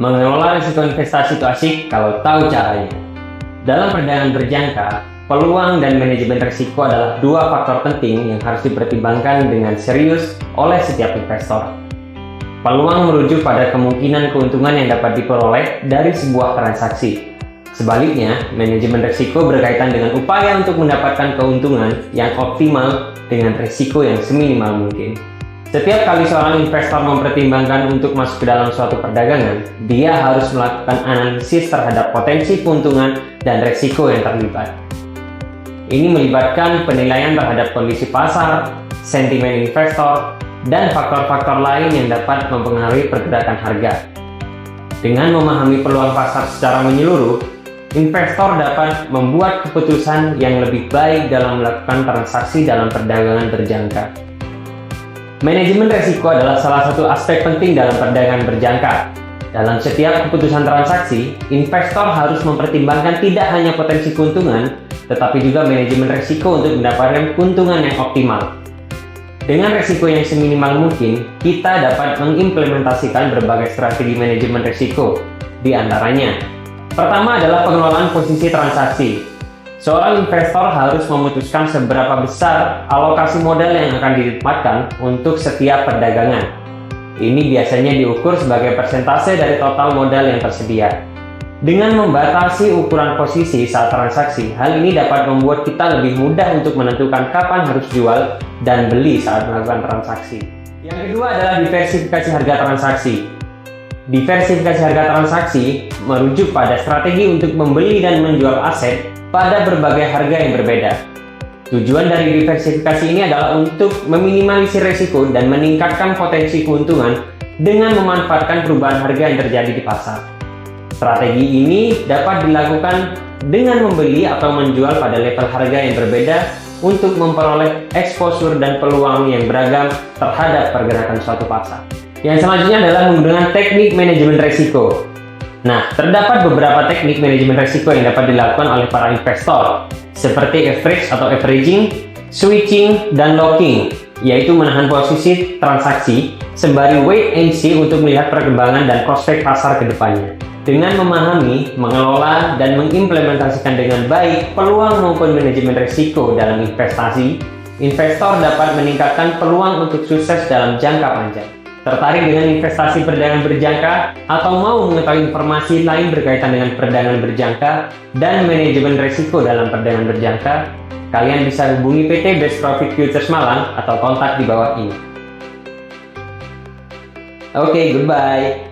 Mengelola risiko investasi itu asik kalau tahu caranya. Dalam perdagangan berjangka, peluang dan manajemen risiko adalah dua faktor penting yang harus dipertimbangkan dengan serius oleh setiap investor. Peluang merujuk pada kemungkinan keuntungan yang dapat diperoleh dari sebuah transaksi. Sebaliknya, manajemen risiko berkaitan dengan upaya untuk mendapatkan keuntungan yang optimal dengan risiko yang seminimal mungkin. Setiap kali seorang investor mempertimbangkan untuk masuk ke dalam suatu perdagangan, dia harus melakukan analisis terhadap potensi keuntungan dan risiko yang terlibat. Ini melibatkan penilaian terhadap kondisi pasar, sentimen investor, dan faktor-faktor lain yang dapat mempengaruhi pergerakan harga. Dengan memahami peluang pasar secara menyeluruh, investor dapat membuat keputusan yang lebih baik dalam melakukan transaksi dalam perdagangan berjangka. Manajemen risiko adalah salah satu aspek penting dalam perdagangan berjangka. Dalam setiap keputusan transaksi, investor harus mempertimbangkan tidak hanya potensi keuntungan, tetapi juga manajemen risiko untuk mendapatkan keuntungan yang optimal. Dengan risiko yang seminimal mungkin, kita dapat mengimplementasikan berbagai strategi manajemen risiko. Di antaranya, pertama adalah pengelolaan posisi transaksi. Seorang investor harus memutuskan seberapa besar alokasi modal yang akan ditempatkan untuk setiap perdagangan. Ini biasanya diukur sebagai persentase dari total modal yang tersedia. Dengan membatasi ukuran posisi saat transaksi, hal ini dapat membuat kita lebih mudah untuk menentukan kapan harus jual dan beli saat melakukan transaksi. Yang kedua adalah diversifikasi harga transaksi. Diversifikasi harga transaksi merujuk pada strategi untuk membeli dan menjual aset pada berbagai harga yang berbeda. Tujuan dari diversifikasi ini adalah untuk meminimalisir risiko dan meningkatkan potensi keuntungan dengan memanfaatkan perubahan harga yang terjadi di pasar. Strategi ini dapat dilakukan dengan membeli atau menjual pada level harga yang berbeda untuk memperoleh exposure dan peluang yang beragam terhadap pergerakan suatu pasar. Yang selanjutnya adalah menggunakan teknik manajemen risiko. Nah, terdapat beberapa teknik manajemen risiko yang dapat dilakukan oleh para investor, seperti average atau averaging, switching, dan locking, yaitu menahan posisi transaksi sembari wait and see untuk melihat perkembangan dan prospek pasar ke depannya. Dengan memahami, mengelola, dan mengimplementasikan dengan baik peluang maupun manajemen risiko dalam investasi, investor dapat meningkatkan peluang untuk sukses dalam jangka panjang. Tertarik dengan investasi perdagangan berjangka atau mau mengetahui informasi lain berkaitan dengan perdagangan berjangka dan manajemen risiko dalam perdagangan berjangka, kalian bisa hubungi PT Best Profit Futures Malang atau kontak di bawah ini. Oke, goodbye.